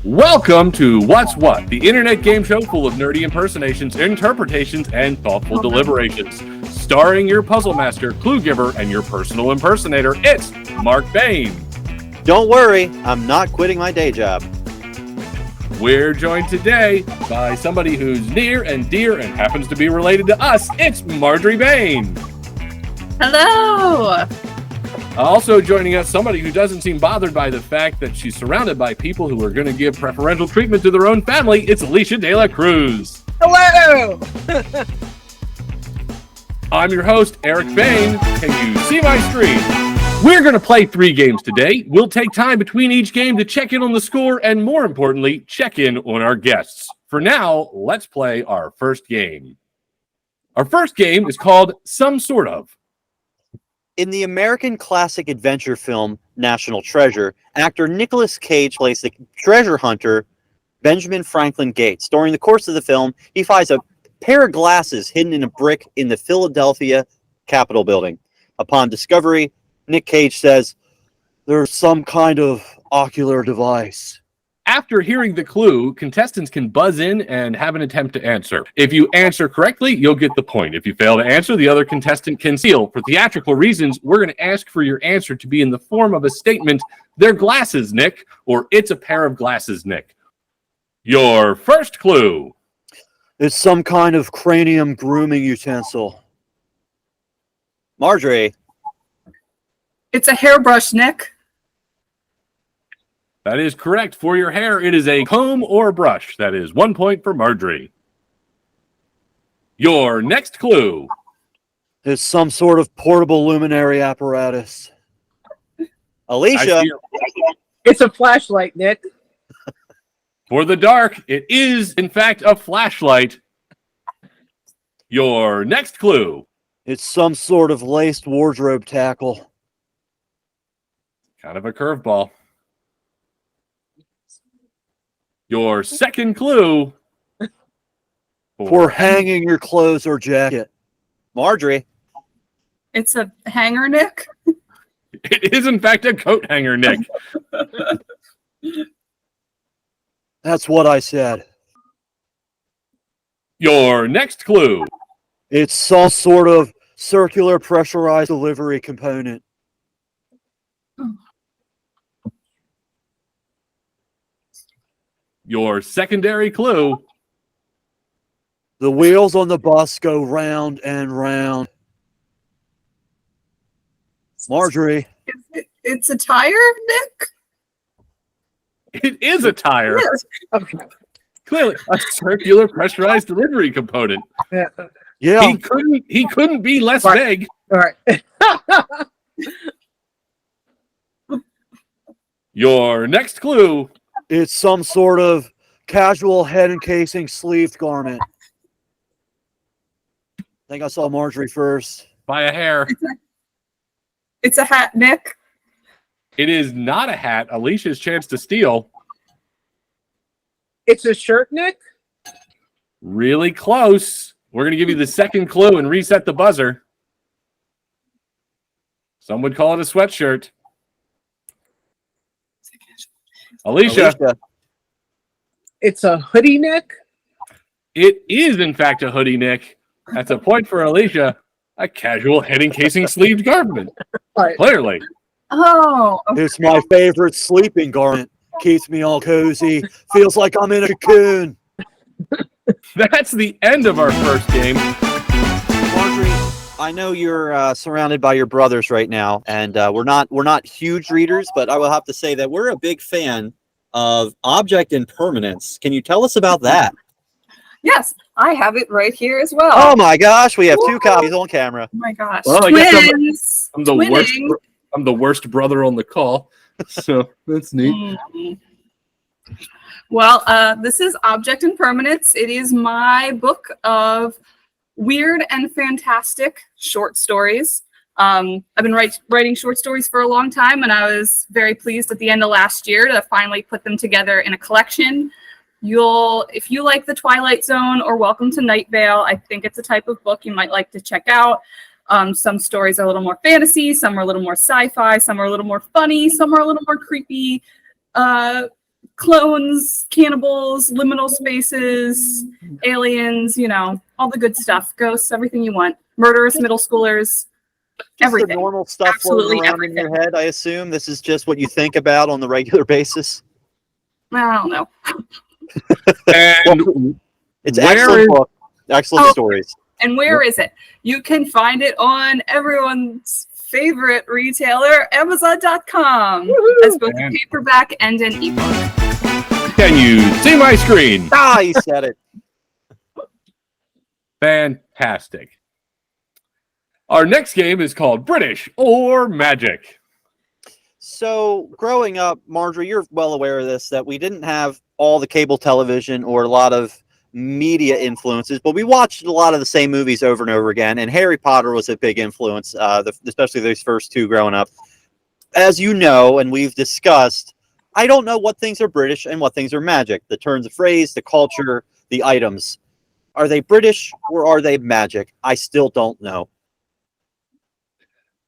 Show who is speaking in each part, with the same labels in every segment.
Speaker 1: Welcome to What's What, the internet game show full of nerdy impersonations, interpretations, and thoughtful deliberations. Starring your puzzle master, clue giver, and your personal impersonator, it's Mark Bayne.
Speaker 2: Don't worry, I'm not quitting my day job.
Speaker 1: We're joined today by somebody who's near and dear and happens to be related to us. It's Margery Bayne.
Speaker 3: Hello.
Speaker 1: Also joining us, somebody who doesn't seem bothered by the fact that she's surrounded by people who are going to give preferential treatment to their own family. It's Alisha De La Cruz.
Speaker 3: Hello.
Speaker 1: I'm your host, Eric Bayne. Can you see my screen? We're going to play 3 games today. We'll take time between each game to check in on the score and, more importantly, check in on our guests. For now, let's play our first game. Our first game is called Some Sort Of.
Speaker 2: In the American classic adventure film National Treasure, actor Nicolas Cage plays the treasure hunter Benjamin Franklin Gates. During the course of the film, he finds a pair of glasses hidden in a brick in the Philadelphia Capitol building. Upon discovery, Nick Cage says, "There's some kind of ocular device."
Speaker 1: After hearing the clue, contestants can buzz in and have an attempt to answer. If you answer correctly, you'll get the point. If you fail to answer, the other contestant can steal. For theatrical reasons, we're going to ask for your answer to be in the form of a statement, "They're glasses, Nick," or "It's a pair of glasses, Nick." Your first clue.
Speaker 2: It's some kind of cranium grooming utensil. Margery.
Speaker 3: It's a hairbrush, Nick.
Speaker 1: That is correct. For your hair, it is a comb or brush. That is 1 point for Margery. Your next clue.
Speaker 2: It's some sort of portable luminary apparatus. Alicia.
Speaker 4: It's a flashlight, Nick.
Speaker 1: For the dark, it is, in fact, a flashlight. Your next clue.
Speaker 2: It's some sort of laced wardrobe tackle.
Speaker 1: Kind of a curveball. Your second clue.
Speaker 2: For hanging your clothes or jacket. Margery.
Speaker 3: It's a hanger, Nick.
Speaker 1: It is, in fact, a coat hanger, Nick.
Speaker 2: That's what I said.
Speaker 1: Your next clue.
Speaker 2: It's some sort of circular pressurized delivery component.
Speaker 1: Your secondary clue.
Speaker 2: The wheels on the bus go round and round. Margery.
Speaker 3: It's a tire, Nick.
Speaker 1: It is a tire.
Speaker 3: Yes.
Speaker 4: Okay.
Speaker 1: Clearly, a circular pressurized delivery component.
Speaker 2: Yeah.
Speaker 1: He couldn't be less
Speaker 4: Right.
Speaker 1: vague.
Speaker 4: All right.
Speaker 1: Your next clue.
Speaker 2: It's some sort of casual head encasing sleeved garment. I think I saw Margery first.
Speaker 1: By a hair.
Speaker 3: It's a hat, Nick.
Speaker 1: It is not a hat. Alicia's chance to steal.
Speaker 4: It's a shirt, Nick.
Speaker 1: Really close. We're going to give you the second clue and reset the buzzer. Some would call it a sweatshirt. Alisha.
Speaker 4: It's a hoodie, Nick.
Speaker 1: It is, in fact, a hoodie, Nick. That's a point for Alisha. A casual head encasing sleeved garment.
Speaker 4: Right.
Speaker 1: Clearly.
Speaker 3: Oh. Okay.
Speaker 2: It's my favorite sleeping garment. Keeps me all cozy. Feels like I'm in a cocoon.
Speaker 1: That's the end of our first game.
Speaker 2: Margery, I know you're surrounded by your brothers right now, and we're not huge readers, but I will have to say that we're a big fan of Object Impermanence. Can you tell us about that?
Speaker 3: Yes, I have it right here as well.
Speaker 2: Oh my gosh, we have 2 copies on camera.
Speaker 3: Oh my gosh.
Speaker 1: Well, I guess
Speaker 3: Twins.
Speaker 1: I'm the worst.
Speaker 3: Twinning.
Speaker 1: I'm the worst brother on the call. So that's neat.
Speaker 3: Mhm. Well, this is Object Impermanence. It is my book of weird and fantastic short stories. I've been writing short stories for a long time, and I was very pleased at the end of last year to finally put them together in a collection. If you like The Twilight Zone or Welcome to Night Vale, I think it's a type of book you might like to check out. Some stories are a little more fantasy, some are a little more sci-fi, some are a little more funny, some are a little more creepy. clones, cannibals, liminal spaces, aliens, all the good stuff. Ghosts, everything you want. Murderous middle schoolers,
Speaker 2: Just
Speaker 3: everything.
Speaker 2: the normal stuff
Speaker 3: Absolutely
Speaker 2: floating around in your head, I assume. This is just what you think about on the regular basis.
Speaker 3: I don't know.
Speaker 1: And
Speaker 2: It's
Speaker 1: where
Speaker 2: excellent
Speaker 1: is-
Speaker 2: book, excellent
Speaker 3: Oh.
Speaker 2: stories.
Speaker 3: And where is it? You can find it on everyone's favorite retailer, Amazon.com, as both a
Speaker 1: Man.
Speaker 3: paperback and an ebook.
Speaker 1: Can you see my screen?
Speaker 2: Ah, you said it.
Speaker 1: Fantastic. Our next game is called British or Magic.
Speaker 2: So, growing up, Margery, you're well aware of this, that we didn't have all the cable television or a lot of media influences, but we watched a lot of the same movies over and over again, and Harry Potter was a big influence, especially those first two growing up. As you know, and we've discussed, I don't know what things are British and what things are magic. The turns of phrase, the culture, the items. Are they British or are they magic? I still don't know.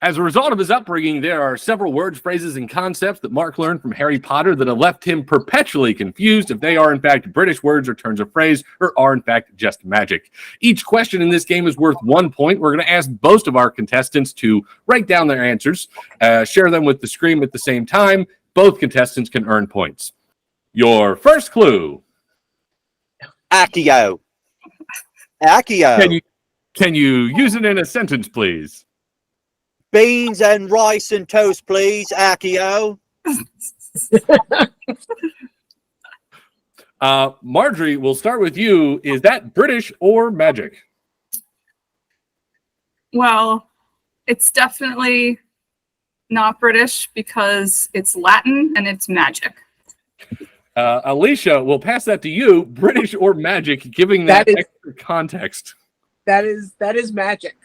Speaker 1: As a result of his upbringing, there are several words, phrases, and concepts that Mark learned from Harry Potter that have left him perpetually confused if they are in fact British words or turns of phrase or are in fact just magic. Each question in this game is worth 1 point. We're going to ask both of our contestants to write down their answers, share them with the screen at the same time. Both contestants can earn points. Your first clue.
Speaker 2: Accio. Accio.
Speaker 1: Can you use it in a sentence, please?
Speaker 2: Beans and rice and toast, please, Accio.
Speaker 1: Margery, we'll start with you. Is that British or magic?
Speaker 3: Well, it's definitely not British because it's Latin and it's magic.
Speaker 1: Alisha, we'll pass that to you. British or magic, giving that extra context.
Speaker 4: That is magic.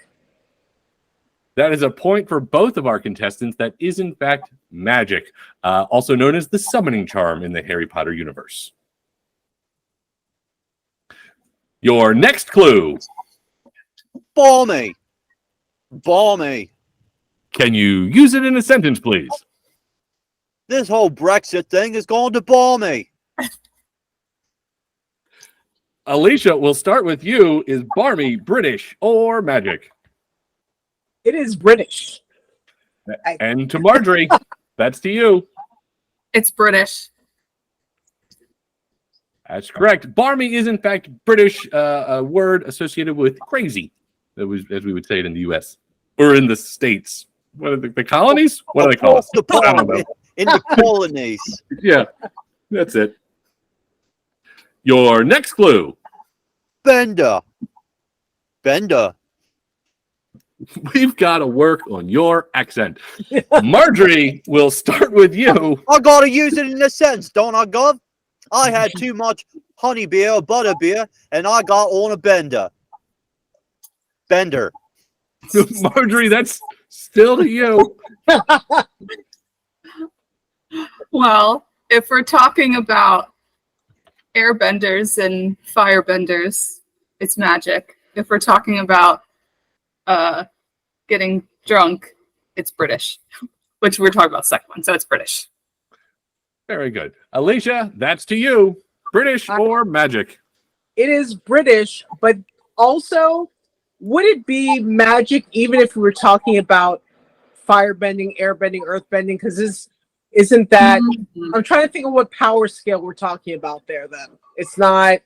Speaker 1: That is a point for both of our contestants. That is, in fact, magic, also known as the summoning charm in the Harry Potter universe. Your next clue.
Speaker 2: Balmy. Balmy.
Speaker 1: Can you use it in a sentence, please?
Speaker 2: This whole Brexit thing is going to balmy.
Speaker 1: Alisha, we'll start with you. Is barmy British or magic?
Speaker 4: It is British.
Speaker 1: And to Margery, that's to you.
Speaker 3: It's British.
Speaker 1: That's correct. Barmy is, in fact, British, a word associated with crazy, that was, as we would say it in the U.S. or in the States. What are the colonies? What do they call us?
Speaker 2: The
Speaker 1: I don't know.
Speaker 2: in the colonies.
Speaker 1: Yeah, that's it. Your next clue.
Speaker 2: Bender. Bender.
Speaker 1: We've got to work on your accent. Margery, we'll start with you.
Speaker 2: I gotta use it in a sentence, don't I, Gov? I had too much honey beer or butter beer, and I got on a bender. Bender.
Speaker 1: Margery, that's still to you.
Speaker 3: Well, if we're talking about airbenders and firebenders, it's magic. If we're talking about getting drunk, it's British, which we're talking about the second one, so it's British.
Speaker 1: Very good. Alisha, that's to you. British or magic?
Speaker 4: It is British, but also, would it be magic even if we were talking about firebending, airbending, earthbending? Because isn't that... I'm trying to think of what power scale we're talking about there, then. It's not...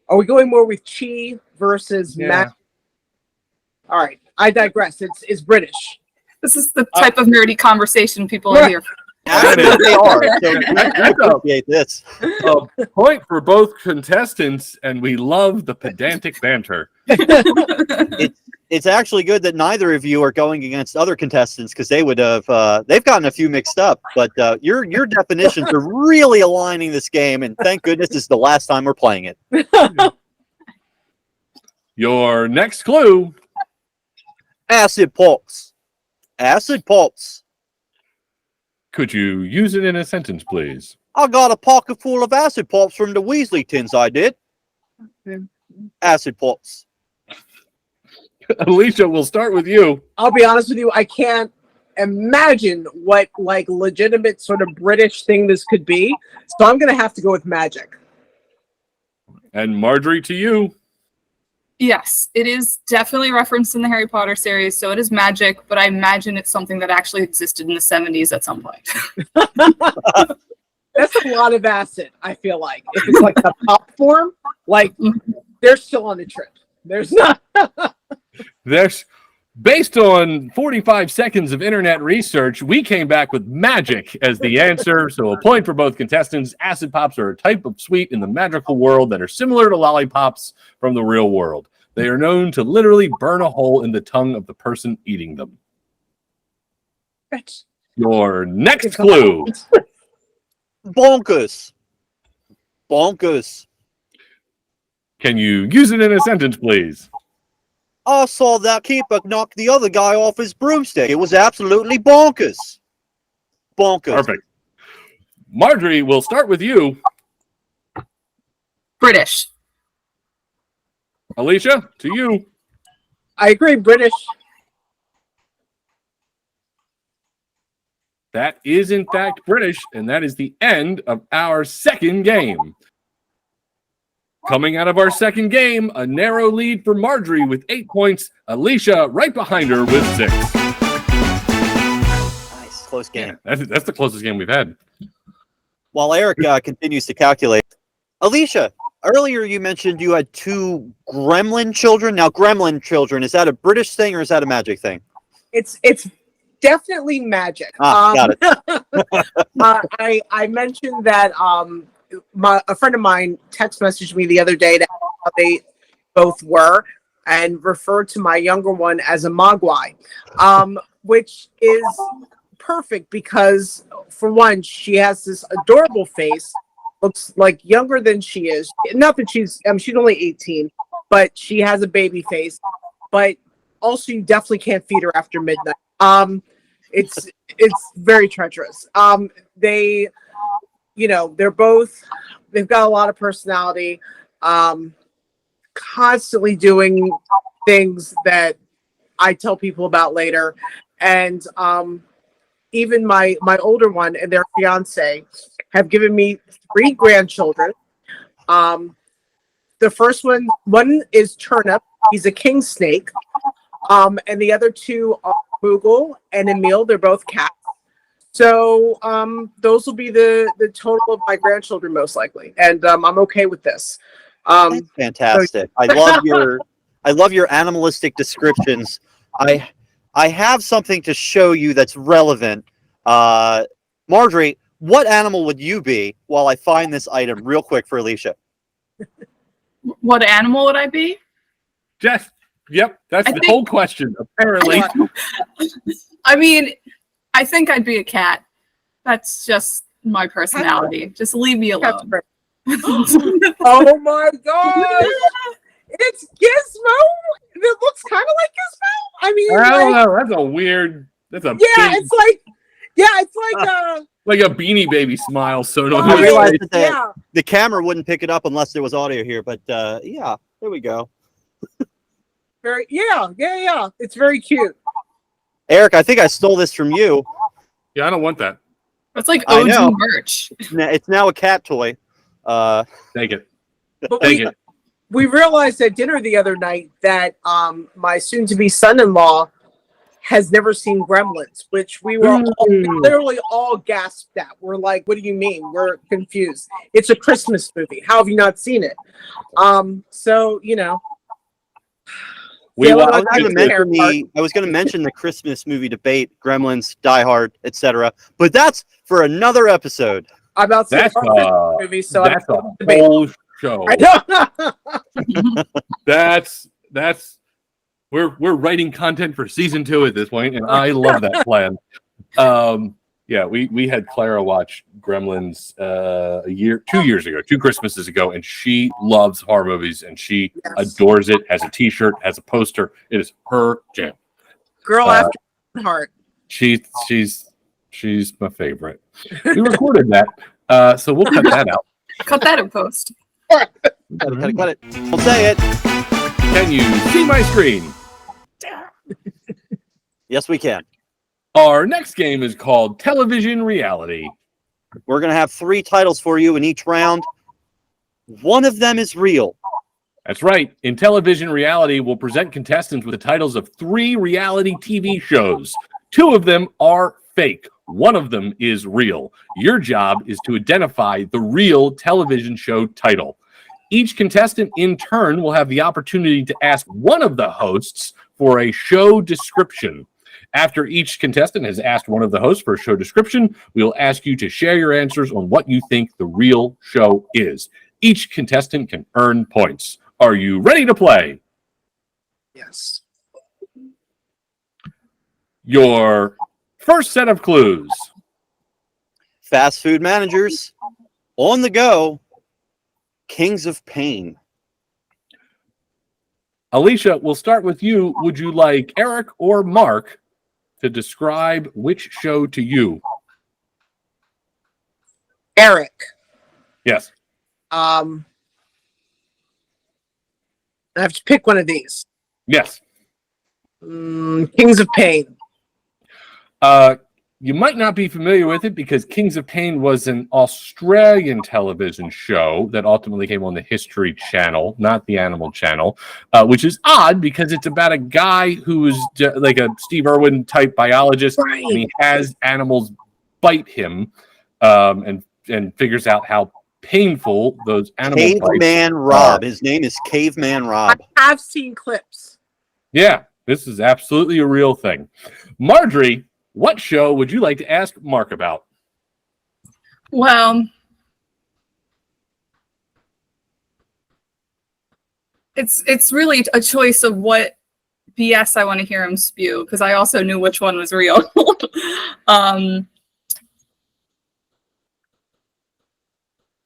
Speaker 4: Are we going more with chi versus magic? All right, I digress. It's British.
Speaker 3: This is the type of nerdy conversation people are here for.
Speaker 2: Actually, they are. So I appreciate this.
Speaker 1: A point for both contestants, and we love the pedantic banter.
Speaker 2: It's actually good that neither of you are going against other contestants because they would have they've gotten a few mixed up. But your definitions are really aligning this game, and thank goodness this is the last time we're playing it.
Speaker 1: Your next clue.
Speaker 2: Acid pops. Acid pops.
Speaker 1: Could you use it in a sentence, please?
Speaker 2: I got a pocket full of acid pops from the Weasley tins, I did. Acid pops.
Speaker 1: Alisha, we'll start with you.
Speaker 4: I'll be honest with you, I can't imagine what like legitimate sort of British thing this could be. So I'm gonna have to go with magic.
Speaker 1: And Margery, to you.
Speaker 3: Yes, it is definitely referenced in the Harry Potter series, so it is magic, but I imagine it's something that actually existed in the 70s at some point.
Speaker 4: That's a lot of acid, I feel like. If it's like a pop form, like they're still on the trip. There's not.
Speaker 1: There's, based on 45 seconds of internet research, we came back with magic as the answer. So a point for both contestants. Acid pops are a type of sweet in the magical world that are similar to lollipops from the real world. They are known to literally burn a hole in the tongue of the person eating them. Your next clue.
Speaker 2: Bonkers. Bonkers.
Speaker 1: Can you use it in a sentence, please?
Speaker 2: I saw that keeper knock the other guy off his broomstick. It was absolutely bonkers. Bonkers.
Speaker 1: Perfect. Margery, we'll start with you.
Speaker 3: British.
Speaker 1: Alisha, to you.
Speaker 4: I agree, British.
Speaker 1: That is, in fact, British, and that is the end of our second game. Coming out of our second game, a narrow lead for Margery with 8 points. Alisha right behind her with 6.
Speaker 2: Nice. Close game.
Speaker 1: Yeah, that's the closest game we've had.
Speaker 2: While Eric continues to calculate. Alicia, earlier you mentioned you had 2 Gremlin children. Now, Gremlin children, is that a British thing or is that a magic thing?
Speaker 4: It's definitely magic.
Speaker 2: Got it.
Speaker 4: I mentioned that a friend of mine text messaged me the other day to ask how they both were and referred to my younger one as a mogwai, which is perfect because, for one, she has this adorable face, looks like younger than she is. Not that she's only 18, but she has a baby face. But also, you definitely can't feed her after midnight. It's very treacherous. They've got a lot of personality, constantly doing things that I tell people about later. And even my older one and their fiance have given me 3 grandchildren. The first one is Turnip. He's a king snake. And the other 2 are Moogle and Emil. They're both cats. So those will be the total of my grandchildren most likely, and I'm okay with this.
Speaker 2: That's fantastic. I love your animalistic descriptions. I have something to show you that's relevant. Margery, what animal would you be while I find this item real quick for Alisha?
Speaker 3: What animal would I be?
Speaker 1: Jeff. Yep, that's the whole question, apparently.
Speaker 3: I mean, I think I'd be a cat. That's just my personality. Just leave me alone.
Speaker 4: Oh my god! It's Gizmo! It looks kind of like Gizmo! I mean,
Speaker 1: I don't know. That's a weird... That's a
Speaker 4: yeah,
Speaker 1: big,
Speaker 4: it's like
Speaker 1: a Beanie Baby smile. So no,
Speaker 2: I realized that the camera wouldn't pick it up unless there was audio here, but yeah, there we go.
Speaker 4: Yeah. It's very cute.
Speaker 2: Eric, I think I stole this from you.
Speaker 1: Yeah, I don't want that.
Speaker 3: That's like OG merch.
Speaker 2: It's now a cat toy.
Speaker 1: Take it.
Speaker 4: But we realized at dinner the other night that my soon-to-be son-in-law has never seen Gremlins, which we were literally all gasped at. We're like, what do you mean? We're confused. It's a Christmas movie. How have you not seen it? So,
Speaker 2: I was going to mention the Christmas movie debate, Gremlins, Die Hard, etc. But that's for another episode.
Speaker 4: I'm about to
Speaker 1: that's
Speaker 4: a movie, so
Speaker 1: that's a whole show. That's we're writing content for season 2 at this point, and I love that plan. Yeah, we had Clara watch Gremlins 2 years ago, 2 Christmases ago, and she loves horror movies, and she adores it. Has a T-shirt, has a poster. It is her jam.
Speaker 4: Girl after heart.
Speaker 1: She's my favorite. We recorded that, so we'll cut that out.
Speaker 3: Cut that in post.
Speaker 2: Cut it. I'll say it.
Speaker 1: Can you see my screen?
Speaker 2: Yes, we can.
Speaker 1: Our next game is called Television Reality.
Speaker 2: We're going to have 3 titles for you in each round. One of them is real.
Speaker 1: That's right. In Television Reality, we'll present contestants with the titles of 3 reality TV shows. 2 of them are fake. 1 of them is real. Your job is to identify the real television show title. Each contestant, in turn, will have the opportunity to ask one of the hosts for a show description. After each contestant has asked one of the hosts for a show description, we will ask you to share your answers on what you think the real show is. Each contestant can earn points. Are you ready to play?
Speaker 4: Yes.
Speaker 1: Your first set of clues.
Speaker 2: Fast food managers, on the go, kings of pain.
Speaker 1: Alisha, we'll start with you. Would you like Eric or Mark to describe which show to you?
Speaker 4: Eric.
Speaker 1: Yes.
Speaker 4: I have to pick one of these.
Speaker 1: Yes.
Speaker 4: Kings of Pain.
Speaker 1: You might not be familiar with it because Kings of Pain was an Australian television show that ultimately came on the History Channel, not the Animal Channel, which is odd because it's about a guy who is like a Steve Irwin type biologist,
Speaker 4: Right.
Speaker 1: and he has animals bite him, and figures out how painful those animal bites
Speaker 2: Caveman Rob. His name is Caveman Rob.
Speaker 4: I have seen clips.
Speaker 1: Yeah, this is absolutely a real thing. Margery, what show would you like to ask Mark about?
Speaker 3: Well, it's really a choice of what BS I want to hear him spew, because I also knew which one was real.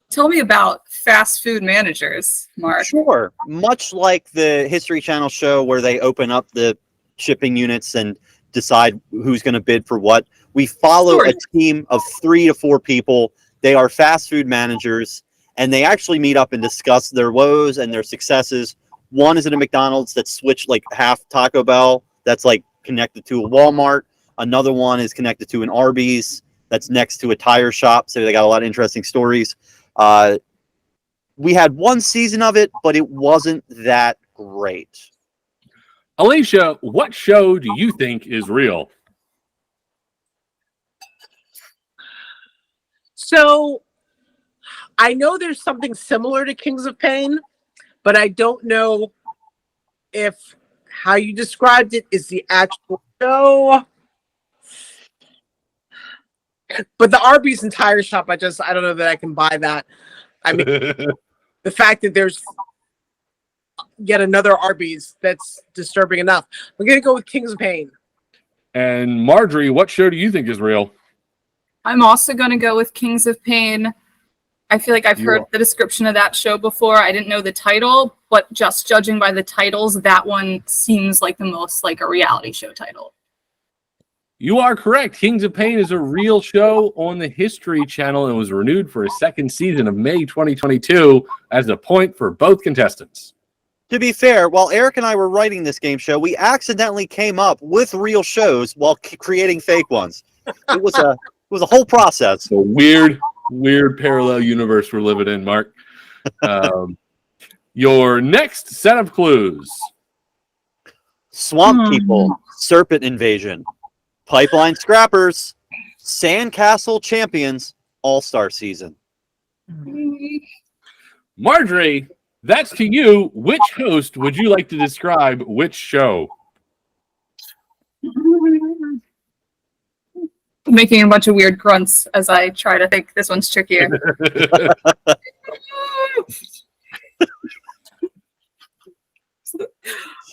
Speaker 3: Tell me about fast food managers, Mark.
Speaker 2: Sure. Much like the History Channel show where they open up the shipping units and decide who's going to bid for what, we follow a team of 3 to 4 people. They are fast food managers, and they actually meet up and discuss their woes and their successes. One is at a McDonald's that switched like half Taco Bell that's like connected to a Walmart. Another one is connected to an Arby's that's next to a tire shop. So they got a lot of interesting stories. We had 1 season of it, but it wasn't that great.
Speaker 1: Alisha, what show do you think is real?
Speaker 4: So I know there's something similar to Kings of Pain, but I don't know if how you described it is the actual show. But the Arby's and tire shop, I don't know that I can buy that. I mean, the fact that there's yet another Arby's, that's disturbing enough. I'm going to go with Kings of Pain.
Speaker 1: And Margery, what show do you think is real?
Speaker 3: I'm also going to go with Kings of Pain. I feel like I've heard the description of that show before. I didn't know the title, but just judging by the titles, that one seems like the most like a reality show title.
Speaker 1: You are correct. Kings of Pain is a real show on the History Channel and was renewed for a 2nd season of May 2022 as a point for both contestants.
Speaker 2: To be fair, while Eric and I were writing this game show, we accidentally came up with real shows while creating fake ones. It was a whole process.
Speaker 1: A weird parallel universe we're living in, Mark. Your next set of clues.
Speaker 2: Swamp People, Serpent Invasion, Pipeline Scrappers, Sandcastle Champions, All-Star Season.
Speaker 1: Margery, that's to you. Which host would you like to describe which show?
Speaker 3: Making a bunch of weird grunts as I try to think. This one's trickier.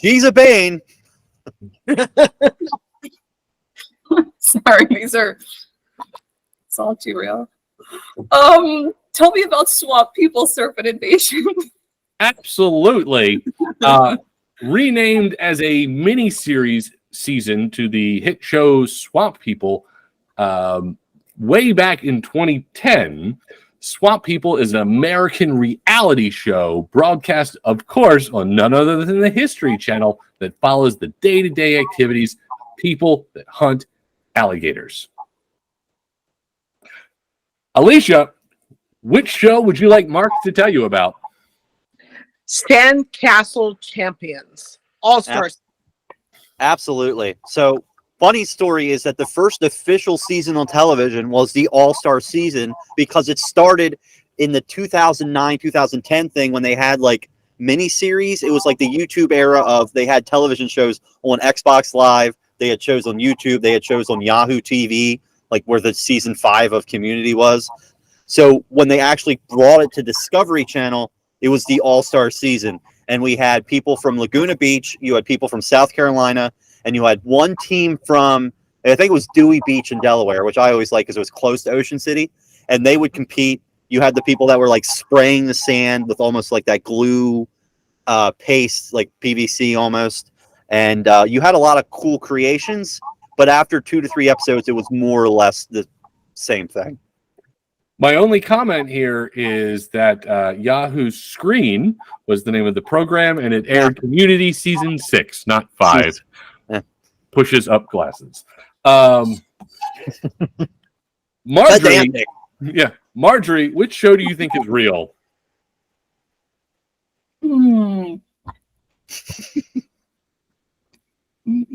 Speaker 2: She's a Bane.
Speaker 3: Sorry, it's all too real. Tell me about Swamp People Serpent Invasion.
Speaker 1: Absolutely. Renamed as a mini-series season to the hit show Swamp People way back in 2010, Swamp People is an American reality show broadcast, of course, on none other than the History Channel that follows the day-to-day activities, people that hunt alligators. Alisha, which show would you like Mark to tell you about?
Speaker 4: Sandcastle Champions. All-Stars.
Speaker 2: Absolutely. So, funny story is that the first official season on television was the All-Star season because it started in the 2009-2010 thing when they had like mini-series. It was like the YouTube era of they had television shows on Xbox Live, they had shows on YouTube, they had shows on Yahoo TV, like where the season 5 of Community was. So when they actually brought it to Discovery Channel, it was the All-Star season. And we had people from Laguna Beach, you had people from South Carolina, and you had one team from, I think it was Dewey Beach in Delaware, which I always like because it was close to Ocean City. And they would compete. You had the people that were like spraying the sand with almost like that glue paste, like PVC almost. And you had a lot of cool creations. But after 2 to 3 episodes, it was more or less the same thing.
Speaker 1: My only comment here is that Yahoo's Screen was the name of the program, and it aired Community Season 6, not 5. Pushes up glasses. Margery, which show do you think is real?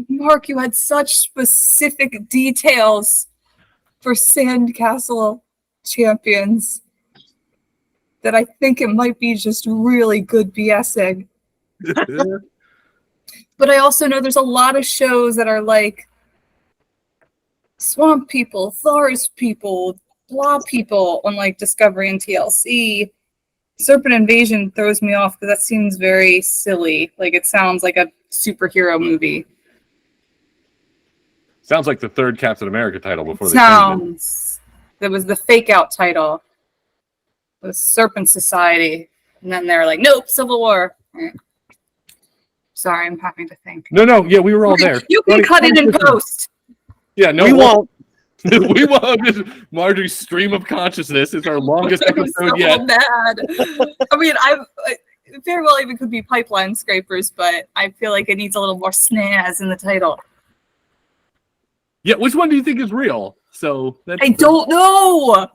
Speaker 3: Mark, you had such specific details for Sandcastle Champions that I think it might be just really good BSing. But I also know there's a lot of shows that are like Swamp People, Forest People, Blah People on like Discovery and TLC. Serpent Invasion throws me off because that seems very silly. Like it sounds like a superhero movie.
Speaker 1: Sounds like the third Captain America title before they changed it.
Speaker 3: That was the fake out title. It was Serpent Society. And then they're like, nope, Civil War. Sorry, I'm having to think.
Speaker 1: No, yeah, we were all there.
Speaker 3: You can cut it in post.
Speaker 1: Yeah, no,
Speaker 2: we won't.
Speaker 1: We won't. Margery's stream of consciousness is our longest episode yet.
Speaker 3: Mad. I mean, I very well even could be Pipeline Scrapers, but I feel like it needs a little more snazz in the title.
Speaker 1: Yeah, which one do you think is real?
Speaker 3: I don't know.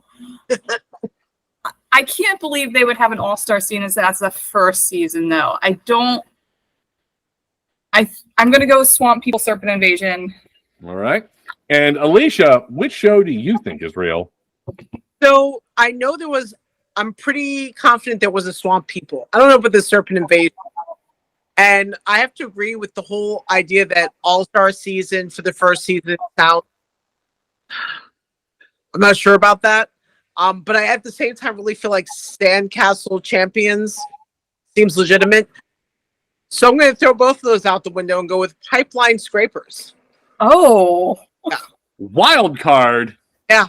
Speaker 3: I can't believe they would have an all-star scene as that's the first season, though. I'm going to go with Swamp People Serpent Invasion.
Speaker 1: All right. And Alisha, which show do you think is real?
Speaker 4: So I know I'm pretty confident there was a Swamp People. I don't know about the Serpent Invasion. And I have to agree with the whole idea that All-Star season for the first season sounds. I'm not sure about that. But I at the same time really feel like Sandcastle Champions seems legitimate. So I'm going to throw both of those out the window and go with Pipeline Scrapers.
Speaker 3: Oh.
Speaker 4: Yeah.
Speaker 1: Wild card.
Speaker 4: Yeah.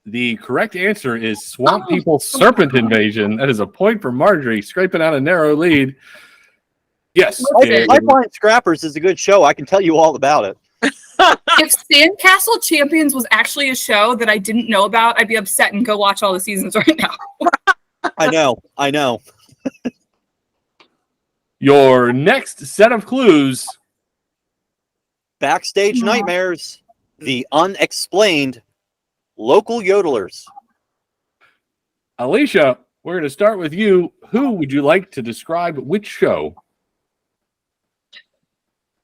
Speaker 1: The correct answer is Swamp People Serpent Invasion. That is a point for Margery, scraping out a narrow lead. Yes.
Speaker 2: Pipeline Scrappers is a good show. I can tell you all about it.
Speaker 3: If Sandcastle Champions was actually a show that I didn't know about, I'd be upset and go watch all the seasons right now.
Speaker 2: I know.
Speaker 1: Your next set of clues.
Speaker 2: Backstage Nightmares, the unexplained local yodelers.
Speaker 1: Alisha, we're going to start with you. Who would you like to describe which show?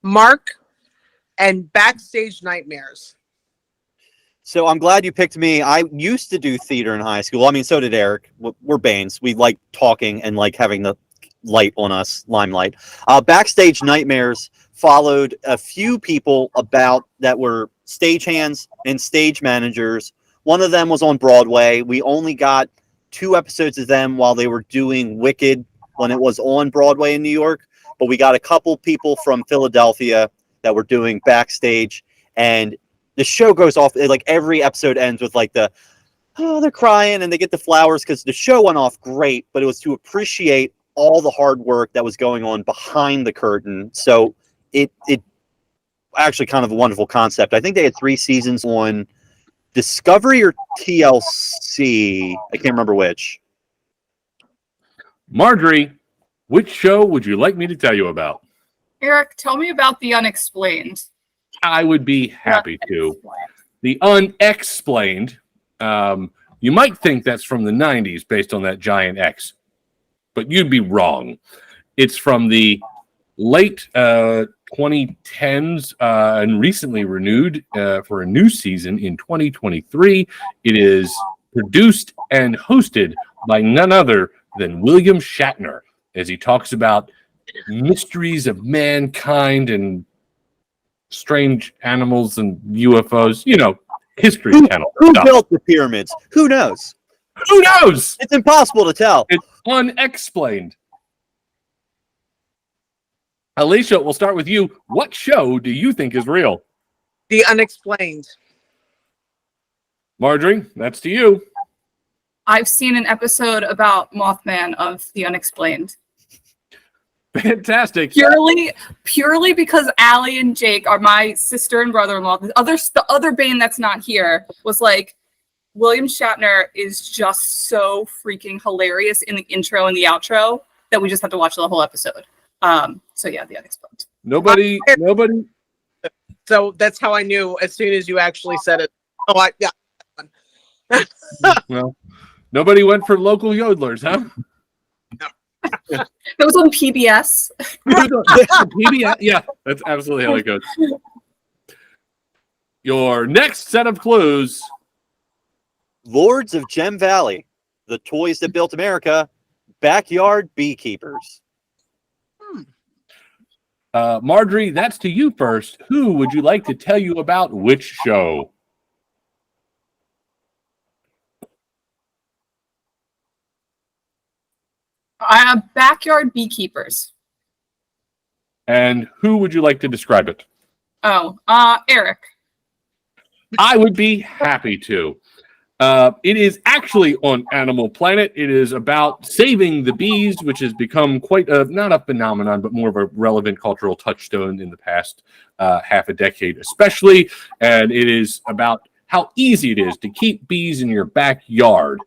Speaker 4: Mark and Backstage Nightmares.
Speaker 2: So I'm glad you picked me. I used to do theater in high school. I mean, so did Eric. We're Baines. We like talking and like having the light on us, limelight. Backstage Nightmares followed a few people that were stagehands and stage managers. One of them was on Broadway. We only got 2 episodes of them while they were doing Wicked when it was on Broadway in New York. But we got a couple people from Philadelphia that were doing backstage, and the show goes off. Like every episode ends with like they're crying and they get the flowers because the show went off great, but it was to appreciate all the hard work that was going on behind the curtain. So it actually kind of a wonderful concept. I think they had 3 seasons on Discovery or TLC. I can't remember which.
Speaker 1: Margery, which show would you like me to tell you about?
Speaker 3: Eric, tell me about The Unexplained.
Speaker 1: I would be happy to. The Unexplained, you might think that's from the 90s based on that giant X, but you'd be wrong. It's from the late 2010s and recently renewed for a new season in 2023. It is produced and hosted by none other than William Shatner, as he talks about mysteries of mankind and strange animals and UFOs, History Channel.
Speaker 2: Who built the pyramids? Who knows?
Speaker 1: Who knows?
Speaker 2: It's impossible to tell.
Speaker 1: It's unexplained. Alisha, we'll start with you. What show do you think is real?
Speaker 4: The Unexplained.
Speaker 1: Margery, that's to you.
Speaker 3: I've seen an episode about Mothman of The Unexplained.
Speaker 1: Fantastic.
Speaker 3: Purely because Allie and Jake are my sister and brother-in-law. The other Bayne that's not here was like, William Shatner is just so freaking hilarious in the intro and the outro that we just have to watch the whole episode. So yeah, The Unexplained.
Speaker 1: Nobody.
Speaker 4: So that's how I knew as soon as you actually said it. Oh, yeah.
Speaker 1: Well, nobody went for local yodelers, huh?
Speaker 3: That was on PBS.
Speaker 1: PBS? Yeah, that's absolutely how it goes. Your next set of clues.
Speaker 2: Lords of Gem Valley, the toys that built America, backyard beekeepers.
Speaker 1: Margery, that's to you first. Who would you like to tell you about which show?
Speaker 3: Backyard beekeepers.
Speaker 1: And who would you like to describe it?
Speaker 3: Oh, Eric.
Speaker 1: I would be happy to. It is actually on Animal Planet. It is about saving the bees, which has become quite not a phenomenon, but more of a relevant cultural touchstone in the past half a decade, especially. And it is about how easy it is to keep bees in your backyard.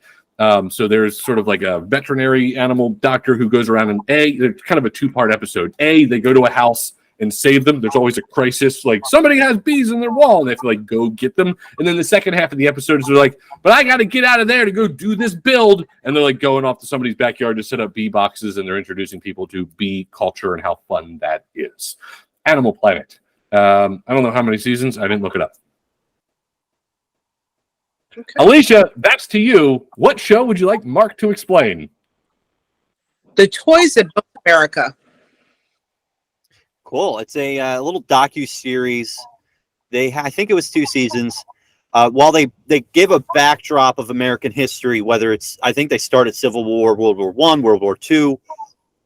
Speaker 1: So there's sort of like a veterinary animal doctor who goes around and it's kind of a two-part episode. They go to a house and save them. There's always a crisis, like somebody has bees in their wall and they have to like go get them. And then the second half of the episode is they're like, but I got to get out of there to go do this build. And they're like going off to somebody's backyard to set up bee boxes, and they're introducing people to bee culture and how fun that is. Animal Planet. I don't know how many seasons. I didn't look it up. Okay. Alisha, that's to you. What show would you like Mark to explain?
Speaker 4: The Toys That Built America.
Speaker 2: Cool. It's a little docu-series. I think it was 2 seasons. While they give a backdrop of American history, whether it's, I think they started Civil War, World War I, World War II,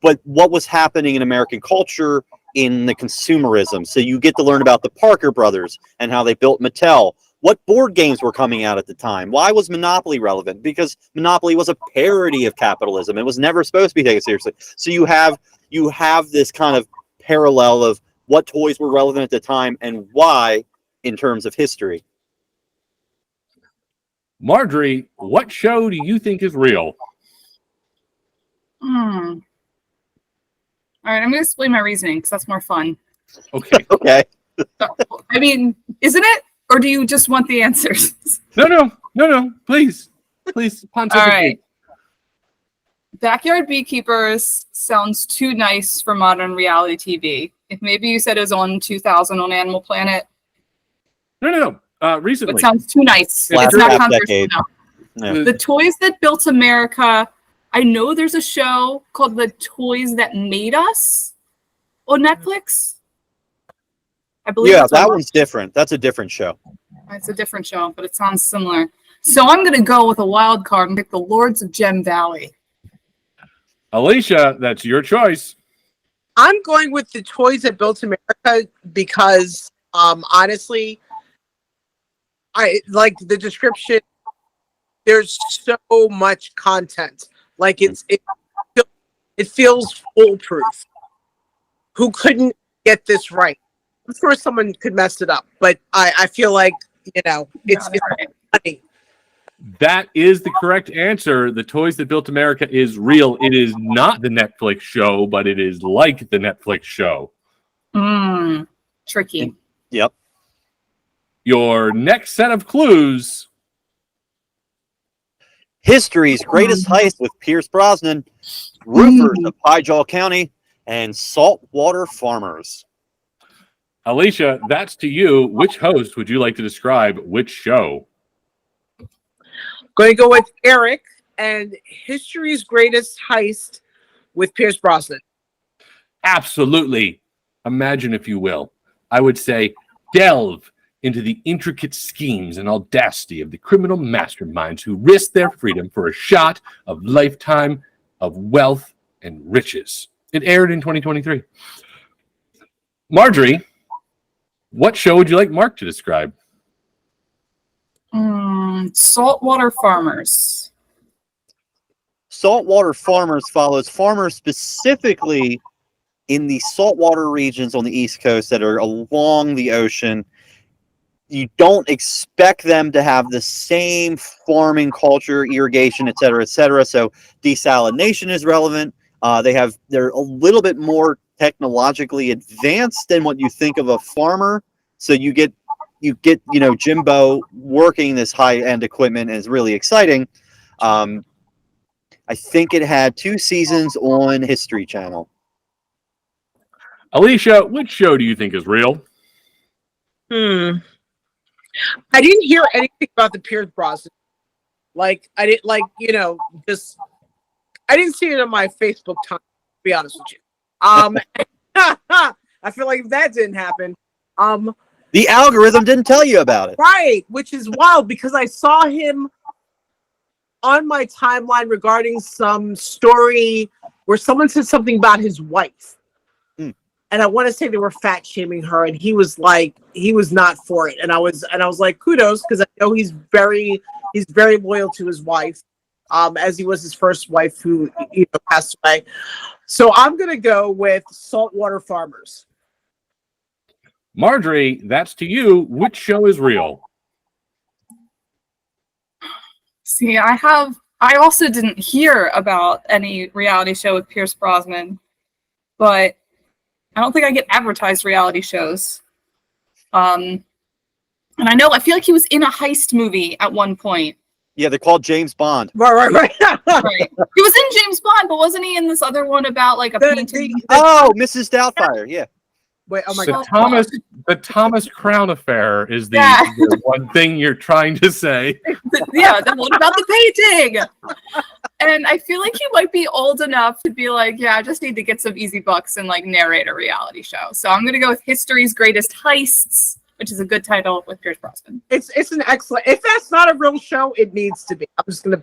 Speaker 2: but what was happening in American culture in the consumerism. So you get to learn about the Parker brothers and how they built Mattel. What board games were coming out at the time? Why was Monopoly relevant? Because Monopoly was a parody of capitalism. It was never supposed to be taken seriously. So you have this kind of parallel of what toys were relevant at the time and why in terms of history.
Speaker 1: Margery, what show do you think is real?
Speaker 3: All right, I'm going to explain my reasoning because that's more fun.
Speaker 1: Okay.
Speaker 2: Okay.
Speaker 3: I mean, isn't it? Or do you just want the answers?
Speaker 1: No. Please. Pontificate.
Speaker 3: All right. Backyard Beekeepers sounds too nice for modern reality TV. If maybe you said it was on 2000 on Animal Planet.
Speaker 1: No. Recently.
Speaker 3: It sounds too nice.
Speaker 2: Last
Speaker 3: It's not
Speaker 2: half
Speaker 3: controversial
Speaker 2: decade.
Speaker 3: enough.
Speaker 2: Yeah.
Speaker 3: The Toys That Built America. I know there's a show called The Toys That Made Us on Netflix. I believe.
Speaker 2: Yeah, that one's different. That's a different show.
Speaker 3: It's a different show, but it sounds similar. So I'm going to go with a wild card and pick the Lords of Gem Valley.
Speaker 1: Alisha, that's your choice.
Speaker 4: I'm going with The Toys That Built America because, honestly, I like the description. There's so much content. Like it feels foolproof. Who couldn't get this right? Of course, someone could mess it up, but I feel like it's funny.
Speaker 1: That is the correct answer. The Toys That Built America is real. It is not the Netflix show, but it is like the Netflix show.
Speaker 3: Tricky.
Speaker 2: Yep.
Speaker 1: Your next set of clues.
Speaker 2: History's Greatest Heist with Pierce Brosnan, Roofers of Highjaw County, and Saltwater Farmers.
Speaker 1: Alisha, that's to you. Which host would you like to describe which show?
Speaker 4: Going to go with Eric and History's Greatest Heist with Pierce Brosnan.
Speaker 1: Absolutely. Imagine, if you will. I would say delve into the intricate schemes and audacity of the criminal masterminds who risk their freedom for a shot of lifetime of wealth and riches. It aired in 2023. Margery, what show would you like Mark to describe?
Speaker 3: Saltwater Farmers.
Speaker 2: Saltwater Farmers follows farmers specifically in the saltwater regions on the East Coast that are along the ocean. You don't expect them to have the same farming culture, irrigation, et cetera, et cetera. So desalination is relevant. They're a little bit more technologically advanced than what you think of a farmer. So you get Jimbo working this high-end equipment is really exciting. I think it had 2 seasons on History Channel.
Speaker 1: Alisha, which show do you think is real?
Speaker 4: I didn't hear anything about the Pierce Brosnan. I didn't see it on my Facebook time, to be honest with you. I feel like if that didn't happen,
Speaker 2: the algorithm didn't tell you about it.
Speaker 4: Right, which is wild because I saw him on my timeline regarding some story where someone said something about his wife. And I want to say they were fat shaming her, and he was not for it. And I was like, kudos, because I know he's very loyal to his wife, as he was his first wife who passed away. So I'm gonna go with Saltwater Farmers.
Speaker 1: Margery, that's to you. Which show is real?
Speaker 3: See, I also didn't hear about any reality show with Pierce Brosnan, but I don't think I get advertised reality shows. And I feel like he was in a heist movie at one point.
Speaker 2: Yeah, they're called James Bond.
Speaker 4: Right.
Speaker 3: Right. He was in James Bond, but wasn't he in this other one about like a painting?
Speaker 2: Mrs. Doubtfire, yeah.
Speaker 4: Wait, oh my God.
Speaker 1: The Thomas Crown affair is the one thing you're trying to say.
Speaker 3: Yeah, then what about the painting? And I feel like he might be old enough to be like, yeah, I just need to get some easy bucks and like narrate a reality show. So I'm gonna go with History's Greatest Heists, which is a good title with Pierce Brosnan.
Speaker 4: It's an excellent. If that's not a real show, it needs to be. I'm just gonna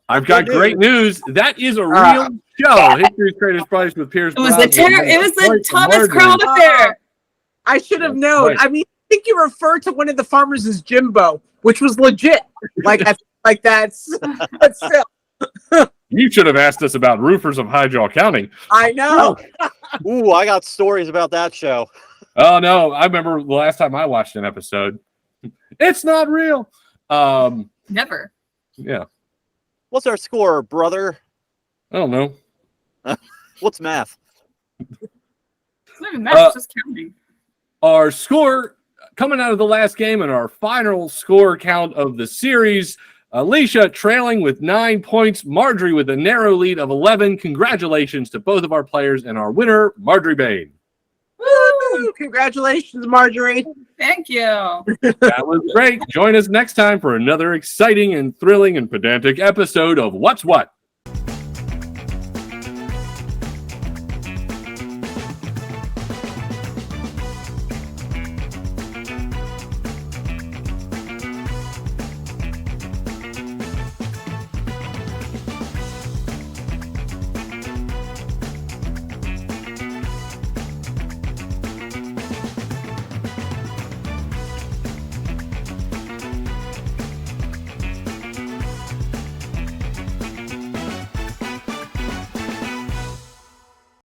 Speaker 1: I've got great news. That is a real show. History's Greatest Heist with Pierce Brosnan.
Speaker 3: It was the Thomas Crown affair.
Speaker 4: I should have known. Right. I mean, I think you referred to one of the farmers as Jimbo, which was legit. That's still.
Speaker 1: You should have asked us about Roofers of Highjaw County.
Speaker 4: I know.
Speaker 2: Ooh, I got stories about that show.
Speaker 1: Oh no, I remember the last time I watched an episode. It's not real.
Speaker 3: Never.
Speaker 1: Yeah.
Speaker 2: What's our score, brother?
Speaker 1: I don't know.
Speaker 2: What's math?
Speaker 3: It's not even math, it's just counting.
Speaker 1: Our score coming out of the last game and our final score count of the series. Alisha trailing with 9 points. Margery with a narrow lead of 11. Congratulations to both of our players and our winner, Margery Bayne.
Speaker 4: Woo! Congratulations, Margery.
Speaker 3: Thank you.
Speaker 1: That was great. Join us next time for another exciting and thrilling and pedantic episode of What's What?